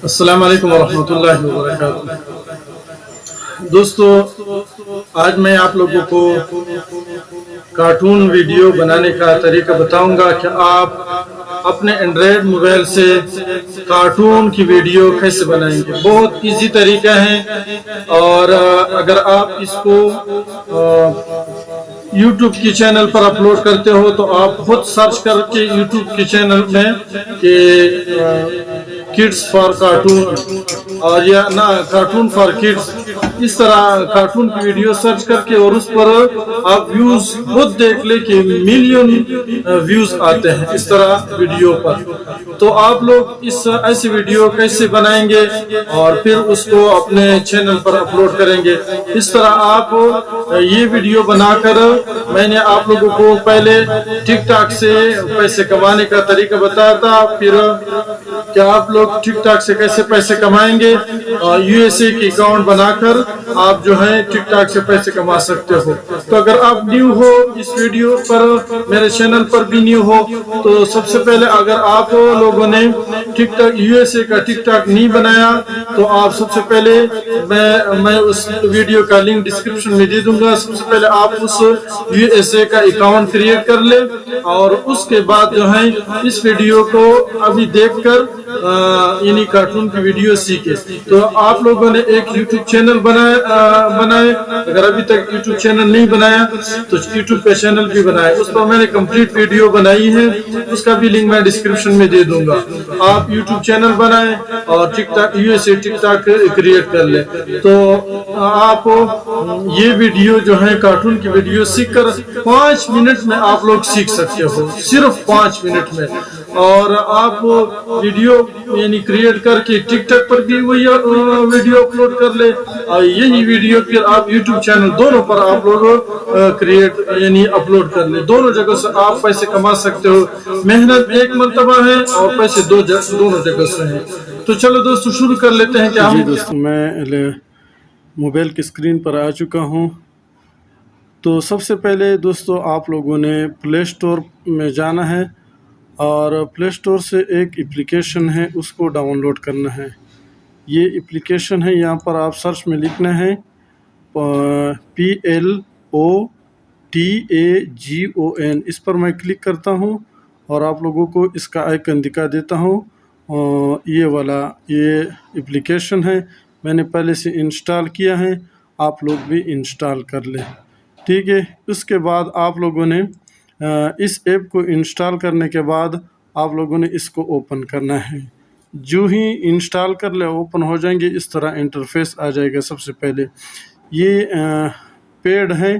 السلام علیکم ورحمۃ اللہ وبرکاتہ۔ دوستو، آج میں آپ لوگوں کو کارٹون ویڈیو بنانے کا طریقہ بتاؤں گا کہ آپ اپنے اینڈرائیڈ موبائل سے کارٹون کی ویڈیو کیسے بنائیں گے۔ بہت ایزی طریقہ ہے، اور اگر آپ اس کو یوٹیوب کی چینل پر اپلوڈ کرتے ہو تو آپ خود سرچ کر کے یوٹیوب کی چینل میں کہ کڈس فار کارٹون اور یا نہ کارٹون فار کڈس، اس طرح کارٹون کی ویڈیو سرچ کر کے اور اس پر آپ ویوز خود دیکھ لیں کہ ملین ویوز آتے ہیں اس طرح ویڈیو پر۔ تو آپ لوگ اس ایسی ویڈیو کیسے بنائیں گے اور پھر اس کو اپنے چینل پر اپلوڈ کریں گے۔ اس طرح آپ یہ ویڈیو بنا کر، میں نے آپ لوگوں کو پہلے ٹک ٹاک سے پیسے کمانے کا طریقہ بتایا تھا، پھر کیا آپ لوگ ٹک ٹاک سے کیسے پیسے کمائیں گے، یو ایس اے کی اکاؤنٹ بنا کر آپ جو ہے ٹک ٹاک سے پیسے کما سکتے ہو۔ تو اگر آپ نیو ہو اس ویڈیو پر، میرے چینل پر بھی نیو ہو، تو سب سے پہلے اگر آپ لوگوں نے ٹک ٹاک یو ایس اے کا ٹک ٹاک نہیں بنایا تو آپ سب سے پہلے میں اس ویڈیو کا لنک ڈسکرپشن میں دے دوں گا۔ سب سے پہلے آپ اس یو ایس اے کا اکاؤنٹ کریٹ کر لیں، اور اس کے بعد جو ہے اس ویڈیو کو ابھی دیکھ کر یعنی کارٹون کی ویڈیو سیکھے۔ تو آپ لوگوں نے ایک یوٹیوب چینل بنائے، اگر ابھی تک یوٹیوب چینل نہیں بنایا تو یوٹیوب پہ چینل بھی بنائے، اس پر میں نے کمپلیٹ ویڈیو بنائی ہے، اس کا بھی لنک میں ڈسکرپشن میں دے دوں گا۔ آپ یوٹیوب چینل بنائیں اور TikTok U S A TikTok create کر لیں، تو آپ یہ ویڈیو جو ہے کارٹون کی ویڈیو سیکھ کر 5 منٹ میں آپ لوگ سیکھ سکتے ہو، صرف 5 منٹ میں۔ اور آپ ویڈیو یعنی کریٹ کر کے ٹک ٹاک پر بھی وہی ویڈیو اپلوڈ کر لے، اور یہی ویڈیو پھر آپ یوٹیوب چینل دونوں پر آپ لوگ کریٹ یعنی اپلوڈ کر لیں۔ دونوں جگہ سے آپ پیسے کما سکتے ہو، محنت ایک مرتبہ ہے اور پیسے دونوں جگہ سے ہیں۔ تو چلو دوستو شروع کر لیتے ہیں کہ ہم دوستو میں موبائل کی اسکرین پر آ چکا ہوں۔ تو سب سے پہلے دوستو آپ لوگوں نے پلے سٹور میں جانا ہے، اور پلے سٹور سے ایک اپلیکیشن ہے، اس کو ڈاؤن لوڈ کرنا ہے۔ یہ اپلیکیشن ہے، یہاں پر آپ سرچ میں لکھنا ہے PLOTAGON، اس پر میں کلک کرتا ہوں اور آپ لوگوں کو اس کا آئیکن دکھا دیتا ہوں۔ یہ والا یہ اپلیکیشن ہے، میں نے پہلے سے انسٹال کیا ہے، آپ لوگ بھی انسٹال کر لیں، ٹھیک ہے۔ اس کے بعد آپ لوگوں نے اس ایپ کو انسٹال کرنے کے بعد آپ لوگوں نے اس کو اوپن کرنا ہے۔ جو ہی انسٹال کر لے اوپن ہو جائیں گے، اس طرح انٹرفیس آ جائے گا۔ سب سے پہلے یہ پیڈ ہے،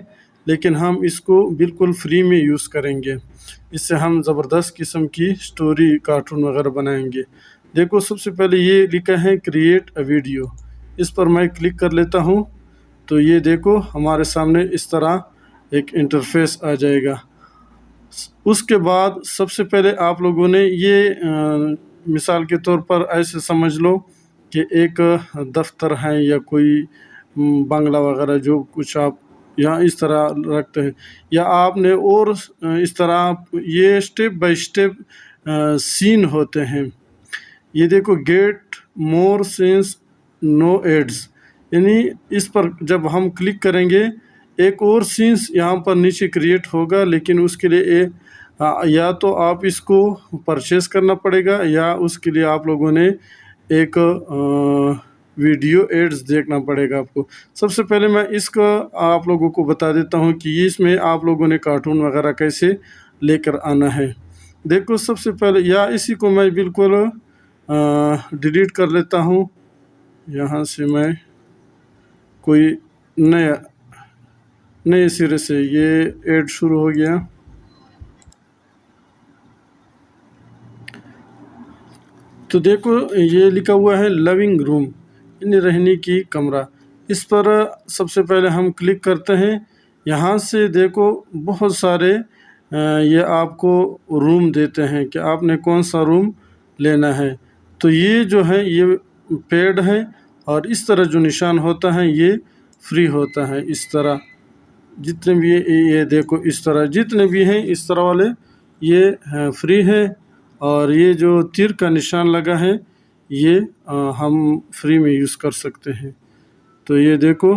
لیکن ہم اس کو بالکل فری میں یوز کریں گے، اس سے ہم زبردست قسم کی سٹوری کارٹون وغیرہ بنائیں گے۔ دیکھو سب سے پہلے یہ لکھا ہے کریٹ اے ویڈیو، اس پر میں کلک کر لیتا ہوں، تو یہ دیکھو ہمارے سامنے اس طرح ایک انٹرفیس آ جائے گا۔ اس کے بعد سب سے پہلے آپ لوگوں نے یہ مثال کے طور پر ایسے سمجھ لو کہ ایک دفتر ہے یا کوئی بنگلہ وغیرہ، جو کچھ آپ یہاں اس طرح رکھتے ہیں، یا آپ نے اور اس طرح یہ اسٹیپ بائی اسٹیپ سین ہوتے ہیں۔ یہ دیکھو گیٹ مور سینس نو ایڈز، یعنی اس پر جب ہم کلک کریں گے ایک اور سینس یہاں پر نیچے کریٹ ہوگا، لیکن اس کے لیے یا تو آپ اس کو پرچیز کرنا پڑے گا، یا اس کے لیے آپ لوگوں نے ایک ویڈیو ایڈز دیکھنا پڑے گا آپ کو۔ سب سے پہلے میں اس کا آپ لوگوں کو بتا دیتا ہوں کہ اس میں آپ لوگوں نے کارٹون وغیرہ کیسے لے کر آنا ہے۔ دیکھو سب سے پہلے یا اسی کو میں بالکل ڈیلیٹ کر لیتا ہوں، یہاں سے میں کوئی نئے سرے سے یہ ایڈ شروع ہو گیا۔ تو دیکھو یہ لکھا ہوا ہے لیونگ روم، یعنی رہنے کی کمرہ، اس پر سب سے پہلے ہم کلک کرتے ہیں۔ یہاں سے دیکھو بہت سارے یہ آپ کو روم دیتے ہیں کہ آپ نے کون سا روم لینا ہے۔ تو یہ جو ہے یہ پیڈ ہے، اور اس طرح جو نشان ہوتا ہے یہ فری ہوتا ہے۔ اس طرح جتنے بھی یہ دیکھو اس طرح جتنے بھی ہیں اس طرح والے یہ فری ہے، اور یہ جو تیر کا نشان لگا ہے یہ ہم فری میں یوز کر سکتے ہیں. تو یہ دیکھو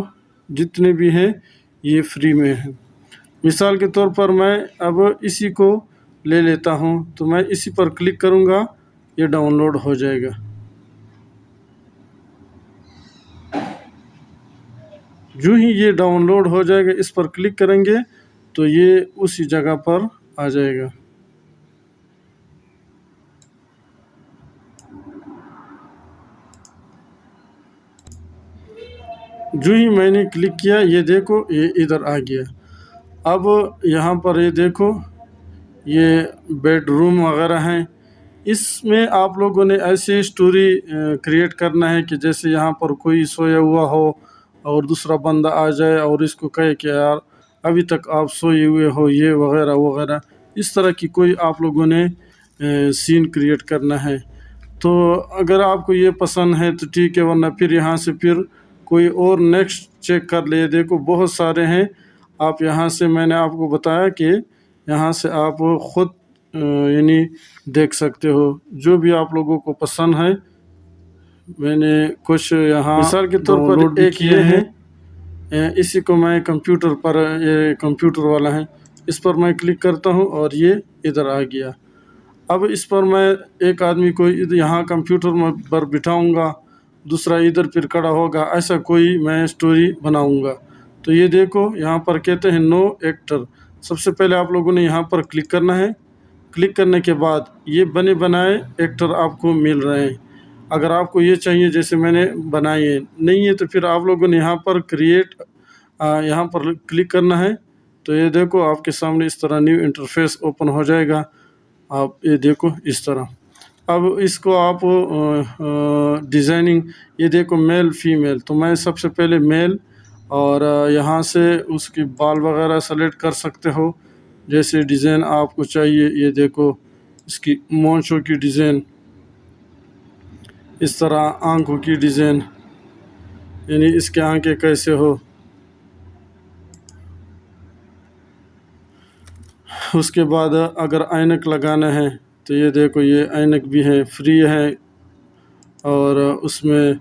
جتنے بھی ہیں یہ فری میں ہیں. مثال کے طور پر میں اب اسی کو لے لیتا ہوں، تو میں اسی پر کلک کروں گا، یہ ڈاؤن لوڈ ہو جائے گا. جو ہی یہ ڈاؤن لوڈ ہو جائے گا، اس پر کلک کریں گے تو یہ اسی جگہ پر آ جائے گا. جو ہی میں نے کلک کیا، یہ دیکھو یہ ادھر آ گیا. اب یہاں پر یہ دیکھو یہ بیڈ روم وغیرہ ہیں. اس میں آپ لوگوں نے ایسی اسٹوری کریٹ کرنا ہے کہ جیسے یہاں پر کوئی سویا ہوا ہو اور دوسرا بندہ آ جائے اور اس کو کہے کہ یار ابھی تک آپ سوئے ہوئے ہو، یہ وغیرہ وغیرہ. اس طرح کی کوئی آپ لوگوں نے سین کریٹ کرنا ہے. تو اگر آپ کو یہ پسند ہے تو ٹھیک ہے، ورنہ پھر یہاں سے پھر کوئی اور نیکسٹ چیک کر لے. دیکھو بہت سارے ہیں. آپ یہاں سے میں نے آپ کو بتایا کہ یہاں سے آپ خود یعنی دیکھ سکتے ہو جو بھی آپ لوگوں کو پسند ہے. میں نے کچھ یہاں مثال کے طور پر ایک یہ ہیں، اسی کو میں کمپیوٹر پر، یہ کمپیوٹر والا ہے، اس پر میں کلک کرتا ہوں اور یہ ادھر آ گیا. اب اس پر میں ایک آدمی کو یہاں کمپیوٹر پر بٹھاؤں گا، دوسرا ادھر پھر کھڑا ہوگا، ایسا کوئی میں اسٹوری بناؤں گا. تو یہ دیکھو یہاں پر کہتے ہیں نو ایکٹر. سب سے پہلے آپ لوگوں نے یہاں پر کلک کرنا ہے. کلک کرنے کے بعد یہ بنے بنائے ایکٹر آپ کو مل رہے ہیں. اگر آپ کو یہ چاہیے جیسے میں نے بنائے نہیں ہے تو پھر آپ لوگوں نے یہاں پر کریٹ یہاں پر کلک کرنا ہے. تو یہ دیکھو آپ کے سامنے اس طرح نیو انٹرفیس اوپن ہو جائے گا. آپ یہ دیکھو اس طرح. اب اس کو آپ ڈیزائننگ، یہ دیکھو میل فیمیل، تو میں سب سے پہلے میل، اور یہاں سے اس کی بال وغیرہ سلیکٹ کر سکتے ہو جیسے ڈیزائن آپ کو چاہیے. یہ دیکھو اس کی مونچھوں کی ڈیزائن، اس طرح آنکھوں کی ڈیزائن، یعنی اس کے آنکھیں کیسے ہو. اس کے بعد اگر اینک لگانا ہے تو یہ دیکھو یہ اینک بھی ہے، فری ہے. اور اس میں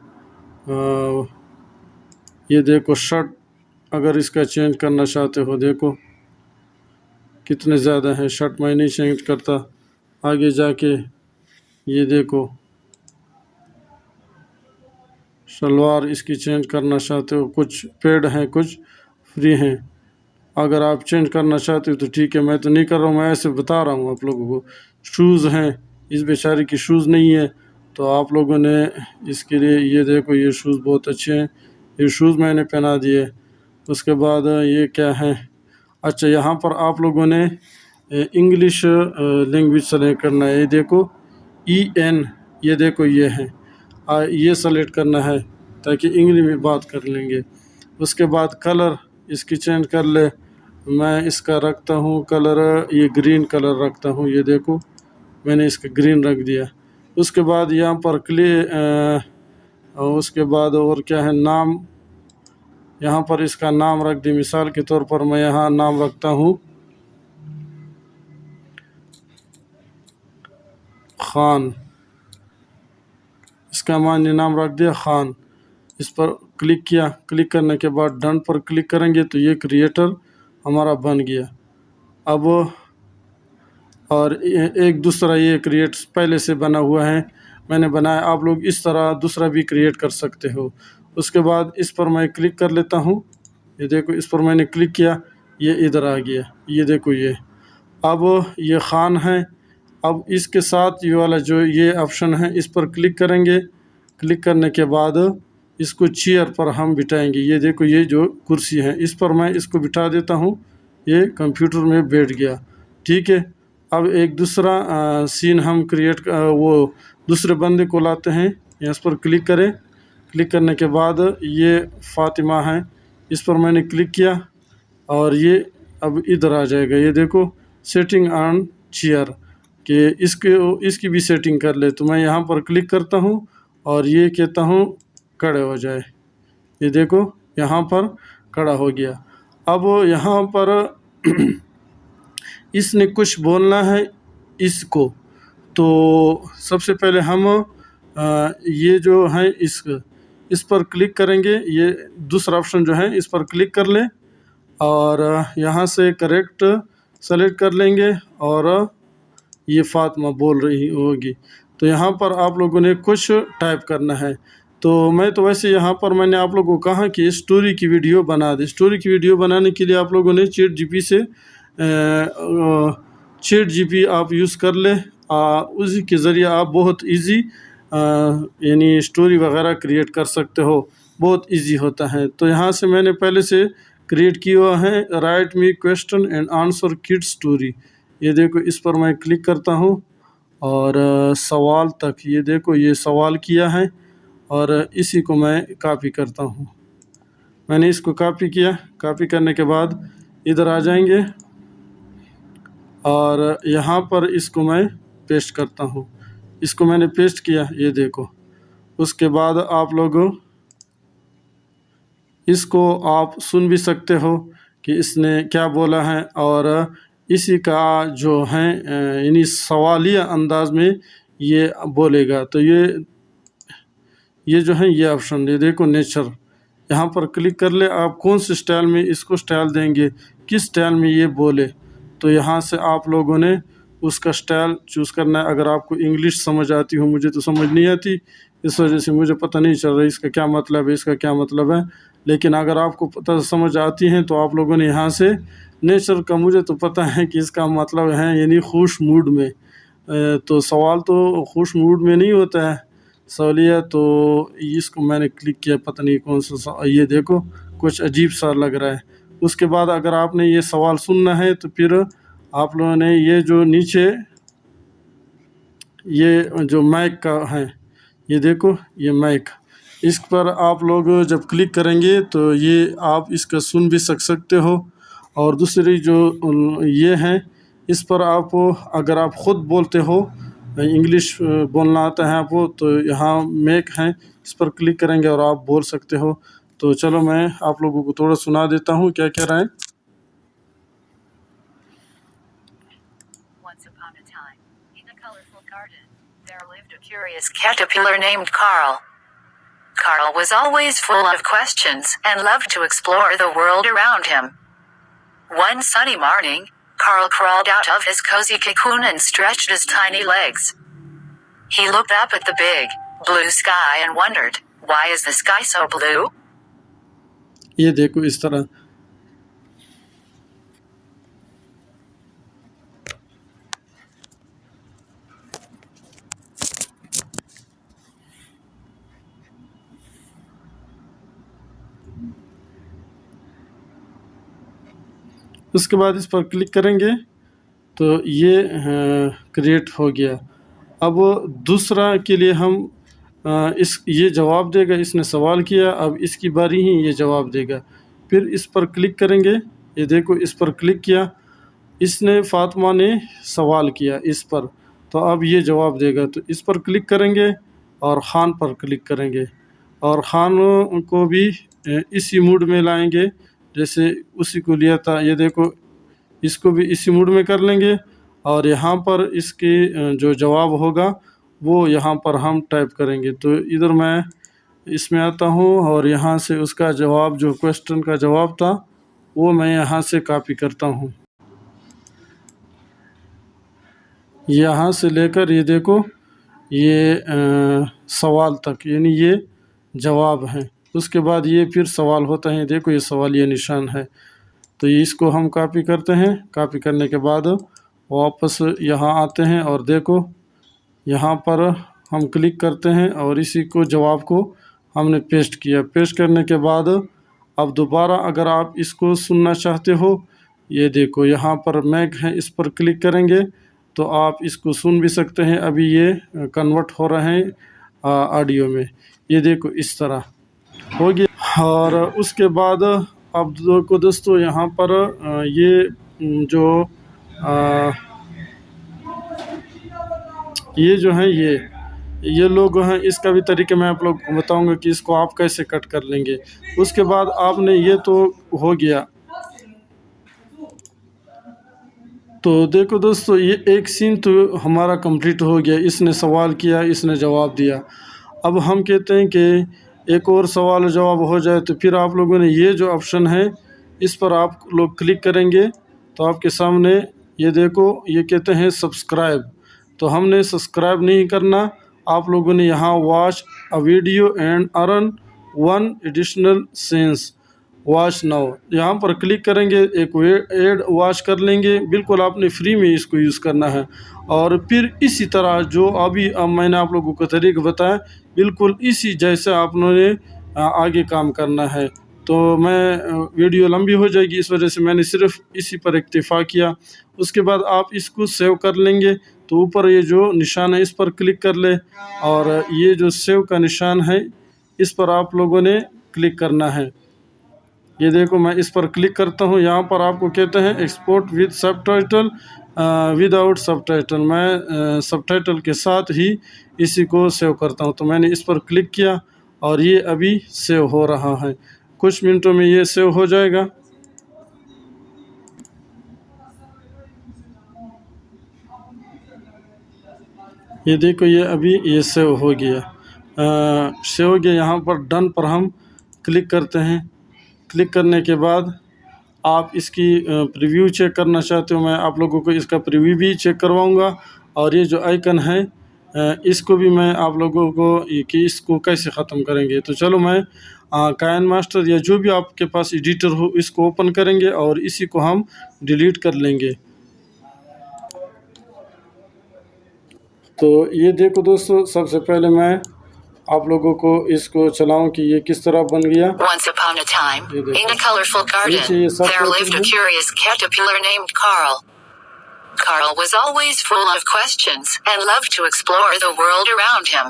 یہ دیکھو شرٹ اگر اس کا چینج کرنا چاہتے ہو، دیکھو کتنے زیادہ ہیں. شرٹ میں نہیں چینج کرتا. آگے جا کے یہ دیکھو شلوار اس کی چینج کرنا چاہتے ہو. کچھ پیڈ ہیں، کچھ فری ہیں. اگر آپ چینج کرنا چاہتے ہو تو ٹھیک ہے، میں تو نہیں کر رہا ہوں، میں ایسے بتا رہا ہوں آپ لوگوں کو. شوز ہیں، اس بیچارے کی شوز نہیں ہے تو آپ لوگوں نے اس کے لیے یہ دیکھو یہ شوز بہت اچھے ہیں، یہ شوز میں نے پہنا دیے. اس کے بعد یہ کیا ہے، اچھا یہاں پر آپ لوگوں نے انگلش لینگویج سلیکٹ کرنا ہے. یہ دیکھو EN، یہ دیکھو یہ ہے، یہ سلیکٹ کرنا ہے تاکہ انگلش میں بات کر لیں گے. اس کے بعد کلر اس کی چینج کر لے. میں اس کا رکھتا ہوں کلر، یہ گرین کلر رکھتا ہوں. یہ دیکھو میں نے اس کا گرین رکھ دیا. اس کے بعد یہاں پر اس کے بعد اور کیا ہے، نام. یہاں پر اس کا نام رکھ دی. مثال کے طور پر میں یہاں نام رکھتا ہوں خان. اس کا معنی نام رکھ دیا خان. اس پر کلک کیا. کلک کرنے کے بعد ڈن پر کلک کریں گے تو یہ کریٹر ہمارا بن گیا. اب اور ایک دوسرا یہ کریٹ پہلے سے بنا ہوا ہے، میں نے بنایا. آپ لوگ اس طرح دوسرا بھی کریٹ کر سکتے ہو. اس کے بعد اس پر میں کلک کر لیتا ہوں. یہ دیکھو اس پر میں نے کلک کیا، یہ ادھر آ گیا. یہ دیکھو یہ اب یہ خان ہے. اب اس کے ساتھ یہ والا جو یہ آپشن ہے اس پر کلک کریں گے. کلک کرنے کے بعد اس کو چیئر پر ہم بٹھائیں گے. یہ دیکھو یہ جو کرسی ہے اس پر میں اس کو بٹھا دیتا ہوں. یہ کمپیوٹر میں بیٹھ گیا. ٹھیک ہے. اب ایک دوسرا سین ہم کریٹ، وہ دوسرے بندے کو لاتے ہیں. اس پر کلک کریں. کلک کرنے کے بعد یہ فاطمہ ہے، اس پر میں نے کلک کیا اور یہ اب ادھر آ جائے گا. یہ دیکھو سیٹنگ آن چیئر، کہ اس کی بھی سیٹنگ کر لے. تو میں یہاں پر کلک کرتا ہوں اور یہ کہتا ہوں کھڑے ہو جائے. یہ دیکھو یہاں پر کھڑا ہو گیا. اب یہاں پر اس نے کچھ بولنا ہے اس کو. تو سب سے پہلے ہم یہ جو ہے اس پر کلک کریں گے، یہ دوسرا آپشن جو ہے اس پر کلک کر لیں اور یہاں سے کریکٹ سلیکٹ کر لیں گے اور یہ فاطمہ بول رہی ہوگی، تو یہاں پر آپ لوگوں نے کچھ ٹائپ کرنا ہے۔ تو میں تو ویسے یہاں پر میں نے آپ لوگوں کو کہا کہ اسٹوری کی ویڈیو بنا دیں۔ اسٹوری کی ویڈیو بنانے کے لیے آپ لوگوں نے چیٹ جی پی آپ یوز کر لیں، اسی کے ذریعے آپ بہت ایزی یعنی اسٹوری وغیرہ کریٹ کر سکتے ہو، بہت ایزی ہوتا ہے۔ تو یہاں سے میں نے پہلے سے کریٹ کیا ہوا ہے، right me question and answer could story, یہ دیکھو اس پر میں کلک کرتا ہوں اور سوال تک، یہ دیکھو یہ سوال کیا ہے اور اسی کو میں کاپی کرتا ہوں۔ میں نے اس کو کاپی کیا، کاپی کرنے کے بعد ادھر آ جائیں گے اور یہاں پر اس کو میں پیسٹ کرتا ہوں۔ اس کو میں نے پیسٹ کیا، یہ دیکھو۔ اس کے بعد آپ لوگ اس کو آپ سن بھی سکتے ہو کہ اس نے کیا بولا ہے، اور اسی کا جو ہے یعنی سوالیہ انداز میں یہ بولے گا۔ تو یہ جو ہے یہ آپشن، یہ دیکھو نیچر، یہاں پر کلک کر لے، آپ کون سے سٹائل میں اس کو سٹائل دیں گے، کس سٹائل میں یہ بولے، تو یہاں سے آپ لوگوں نے اس کا سٹائل چوز کرنا ہے۔ اگر آپ کو انگلش سمجھ آتی ہو، مجھے تو سمجھ نہیں آتی، اس وجہ سے مجھے پتہ نہیں چل رہا ہے اس کا کیا مطلب ہے، اس کا کیا مطلب ہے، لیکن اگر آپ کو پتہ سمجھ آتی ہیں تو آپ لوگوں نے یہاں سے نیچر کا، مجھے تو پتہ ہے کہ اس کا مطلب ہے یعنی خوش موڈ میں، تو سوال تو خوش موڈ میں نہیں ہوتا ہے سوالیہ، تو اس کو میں نے کلک کیا، پتہ نہیں کون سا، یہ دیکھو کچھ عجیب سا لگ رہا ہے۔ اس کے بعد اگر آپ نے یہ سوال سننا ہے تو پھر آپ لوگوں نے یہ جو نیچے یہ جو مائک کا ہے، یہ دیکھو یہ مائک، اس پر آپ لوگ جب کلک کریں گے تو یہ آپ اس کا سن بھی سکتے ہو، اور دوسری جو یہ ہے اس پر آپ اگر آپ خود بولتے ہو، انگلش بولنا آتا ہے آپ کو، تو یہاں میک ہے، اس پر کلک کریں گے اور آپ بول سکتے ہو۔ تو چلو میں آپ لوگوں کو تھوڑا سنا دیتا ہوں کیا کہہ رہا ہے۔ Once upon a time, in a colorful garden, there lived a curious caterpillar named Carl. Carl was always full of questions and loved to explore the world around him. One sunny morning, Carl crawled out of his cozy cocoon and stretched his tiny legs. He looked up at the big, blue sky and wondered, why is the sky so blue? یہ دیکھو اس طرح، اس کے بعد اس پر click کریں گے تو یہ create ہو گیا۔ اب دوسرا کے لیے ہم یہ جواب دے گا، اس نے سوال کیا، اب اس کی باری ہی یہ جواب دے گا۔ پھر اس پر کلک کریں گے، یہ دیکھو اس پر کلک کیا، اس نے فاطمہ نے سوال کیا اس پر، تو اب یہ جواب دے گا۔ تو اس پر کلک کریں گے اور خان پر کلک کریں گے، اور خان کو بھی اسی موڈ میں لائیں گے جیسے اسی کو لیا تھا۔ یہ دیکھو اس کو بھی اسی موڈ میں کر لیں گے، اور یہاں پر اس کے جو جواب ہوگا وہ یہاں پر ہم ٹائپ کریں گے۔ تو ادھر میں اس میں آتا ہوں اور یہاں سے اس کا جواب، جو کویسچن کا جواب تھا، وہ میں یہاں سے کاپی کرتا ہوں، یہاں سے لے کر یہ دیکھو یہ سوال تک، یعنی یہ جواب ہے۔ اس کے بعد یہ پھر سوال ہوتا ہے، دیکھو یہ سوالیہ نشان ہے، تو اس کو ہم کاپی کرتے ہیں۔ کاپی کرنے کے بعد واپس یہاں آتے ہیں اور دیکھو یہاں پر ہم کلک کرتے ہیں اور اسی کو جواب کو ہم نے پیسٹ کیا۔ پیسٹ کرنے کے بعد اب دوبارہ اگر آپ اس کو سننا چاہتے ہو، یہ دیکھو یہاں پر میک ہے، اس پر کلک کریں گے تو آپ اس کو سن بھی سکتے ہیں۔ ابھی یہ کنورٹ ہو رہے ہیں آڈیو میں، یہ دیکھو اس طرح ہو گیا۔ اور اس کے بعد اب کو دوستو یہاں پر یہ جو ہیں یہ لوگ ہیں، اس کا بھی طریقہ میں آپ لوگ کو بتاؤں گا کہ اس کو آپ کیسے کٹ کر لیں گے۔ اس کے بعد آپ نے یہ تو ہو گیا، تو دیکھو دوستو یہ ایک سین تو ہمارا کمپلیٹ ہو گیا، اس نے سوال کیا، اس نے جواب دیا۔ اب ہم کہتے ہیں کہ ایک اور سوال و جواب ہو جائے، تو پھر آپ لوگوں نے یہ جو آپشن ہے اس پر آپ لوگ کلک کریں گے تو آپ کے سامنے یہ دیکھو یہ کہتے ہیں سبسکرائب، تو ہم نے سبسکرائب نہیں کرنا، آپ لوگوں نے یہاں watch a video and earn 1 additional sense watch now یہاں پر کلک کریں گے، ایک ایڈ واچ کر لیں گے، بالکل آپ نے فری میں اس کو یوز کرنا ہے۔ اور پھر اسی طرح جو ابھی میں نے آپ لوگوں کو طریقہ بتایا بالکل اسی جیسے آپ نے آگے کام کرنا ہے۔ تو میں ویڈیو لمبی ہو جائے گی، اس وجہ سے میں نے صرف اسی پر اکتفا کیا۔ اس کے بعد آپ اس کو سیو کر لیں گے، تو اوپر یہ جو نشان ہے اس پر کلک کر لیں، اور یہ جو سیو کا نشان ہے اس پر آپ لوگوں نے کلک کرنا ہے۔ یہ دیکھو میں اس پر کلک کرتا ہوں، یہاں پر آپ کو کہتے ہیں export with sub title with out sub title, میں سب ٹائٹل کے ساتھ ہی اسی کو سیو کرتا ہوں۔ تو میں نے اس پر کلک کیا اور یہ ابھی سیو ہو رہا ہے، کچھ منٹوں میں یہ سیو ہو جائے گا۔ یہ دیکھو یہ ابھی یہ سیو ہو گیا، سیو ہو گیا۔ یہاں پر ڈن پر ہم کلک کرتے ہیں، کلک کرنے کے بعد آپ اس کی پریویو چیک کرنا چاہتے ہو، میں آپ لوگوں کو اس کا پریویو بھی چیک کرواؤں گا، اور یہ جو آئیکن ہے اس کو بھی میں آپ لوگوں کو کہ اس کو کیسے ختم کریں گے۔ تو چلو میں کائن ماسٹر یا جو بھی آپ کے پاس ایڈیٹر ہو اس کو اوپن کریں گے اور اسی کو ہم ڈیلیٹ کر لیں گے۔ تو یہ دیکھو دوستو سب سے پہلے میں آپ لوگوں کو اس کو چلاؤں کہ یہ کس طرح بن گیا۔ Once upon a time, in a colorful garden, there lived a curious caterpillar named Carl. Carl was always full of questions and loved to explore the world around him.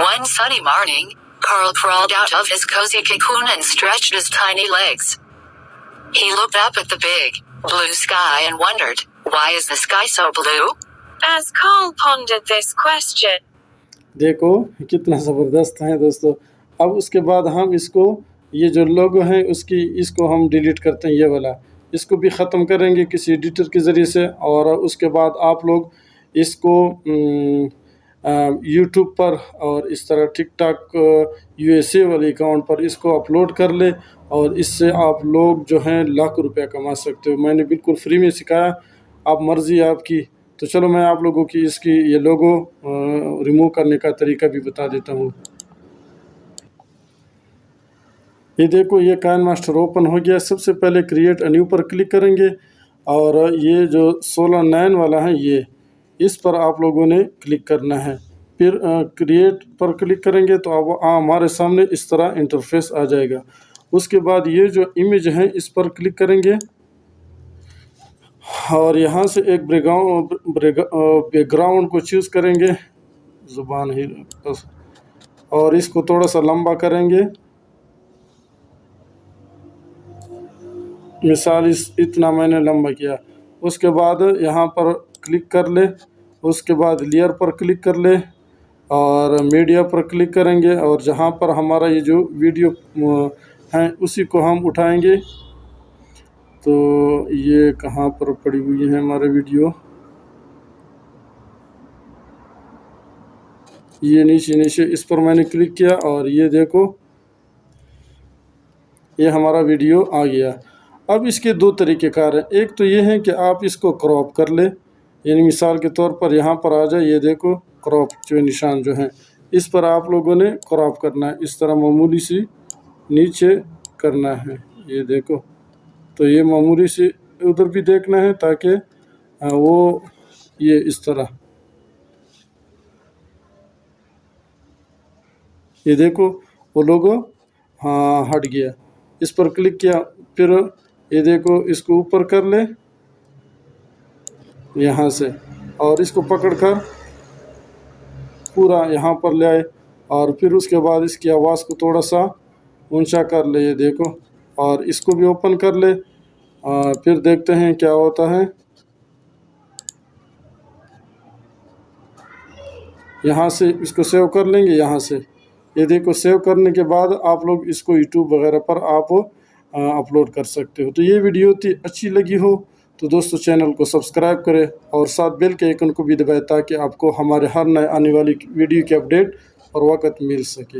One sunny morning, Carl crawled out of his cozy cocoon and stretched his tiny legs. He looked up at the big, blue sky and wondered, why is the sky so blue? As Carl pondered this question, دیکھو کتنا زبردست ہیں دوستو۔ اب اس کے بعد ہم اس کو یہ جو لوگو ہیں اس کو ہم ڈیلیٹ کرتے ہیں، یہ والا اس کو بھی ختم کریں گے کسی ایڈیٹر کے ذریعے سے، اور اس کے بعد آپ لوگ اس کو یوٹیوب پر اور اس طرح ٹک ٹاک USA والے اکاؤنٹ پر اس کو اپلوڈ کر لے، اور اس سے آپ لوگ جو ہیں لاکھ روپیہ کما سکتے ہو۔ میں نے بالکل فری میں سکھایا، آپ مرضی آپ کی۔ تو چلو میں آپ لوگوں کی اس کی یہ لوگو ریموو کرنے کا طریقہ بھی بتا دیتا ہوں۔ یہ دیکھو یہ کائن ماسٹر اوپن ہو گیا۔ سب سے پہلے create a new per click کریں گے، اور یہ جو 16:9 والا ہے یہ اس پر آپ لوگوں نے کلک کرنا ہے، پھر کریٹ پر کلک کریں گے تو ہمارے سامنے اس طرح انٹرفیس آ جائے گا۔ اس کے بعد یہ جو امیج ہے اس پر کلک کریں گے، اور یہاں سے ایک بیک گراؤنڈ کو چوز کریں گے، زبان ہی بس، اور اس کو تھوڑا سا لمبا کریں گے، مثال اتنا میں نے لمبا کیا۔ اس کے بعد یہاں پر کلک کر لے، اس کے بعد لیئر پر کلک کر لے اور میڈیا پر کلک کریں گے، اور جہاں پر ہمارا یہ جو ویڈیو ہے اسی کو ہم اٹھائیں گے۔ تو یہ کہاں پر پڑی ہوئی ہے ہمارا ویڈیو، یہ نیچے اس پر میں نے کلک کیا، اور یہ دیکھو یہ ہمارا ویڈیو آ گیا۔ اب اس کے دو طریقہ کار ہیں، ایک تو یہ ہے کہ آپ اس کو کراپ کر لیں، یعنی مثال کے طور پر یہاں پر آ جائے، یہ دیکھو کراپ جو نشان جو ہیں اس پر آپ لوگوں نے کراپ کرنا ہے، اس طرح معمولی سی نیچے کرنا ہے، یہ دیکھو۔ تو یہ معمولی سے ادھر بھی دیکھنا ہے تاکہ وہ یہ اس طرح، یہ دیکھو وہ لوگو ہٹ گیا۔ اس پر کلک کیا، پھر یہ دیکھو اس کو اوپر کر لے یہاں سے، اور اس کو پکڑ کر پورا یہاں پر لے آئے، اور پھر اس کے بعد اس کی آواز کو تھوڑا سا اونچا کر لے، یہ دیکھو، اور اس کو بھی اوپن کر لے، پھر دیکھتے ہیں کیا ہوتا ہے۔ یہاں سے اس کو سیو کر لیں گے، یہاں سے یہ دیکھو سیو کرنے کے بعد آپ لوگ اس کو یوٹیوب وغیرہ پر آپ اپلوڈ کر سکتے ہو۔ تو یہ ویڈیو اچھی لگی ہو تو دوستو چینل کو سبسکرائب کریں اور ساتھ بیل کے آئیکن کو بھی دبائیں تاکہ آپ کو ہمارے ہر نئے آنے والی ویڈیو کی اپڈیٹ اور وقت مل سکے.